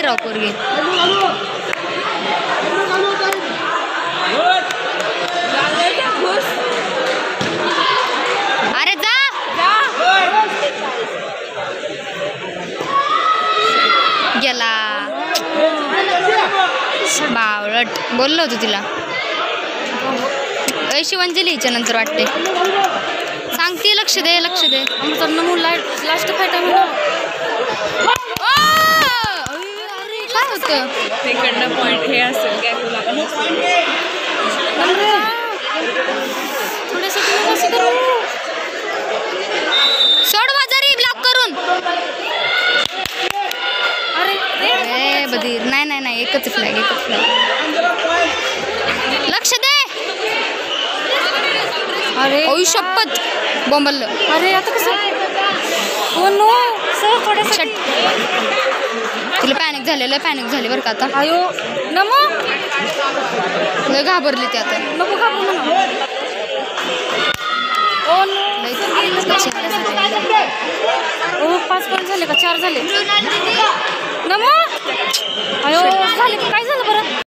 राव पोरगी. अरे जा गेला बावळट. बोललो होतो तिला. शिवांजली हिच्या नंतर वाटते. सांगते लक्ष दे लक्ष दे. लास्ट फाईट काय होतं सेकंड पॉईंट हे असेल काय सोड माझरी ब्लॉक करून. अरे बधीर. नाही नाही नाही एकच फ्लॅग एकच फ्लॅग. लक्ष दे. अरे ओय शपथ बोंबल्लं. अरे आता कसं हो नो सर थोडं तिला पॅनिक झालेलं पॅनिक झाली बरं का आता. अयो नमो लय घाबरली ती आता. नको घाबरू म्हणा. ओ नो ओ 5 पॉईंट झाले का 4 झाले नमो. अयो झाले काय झालं बरं.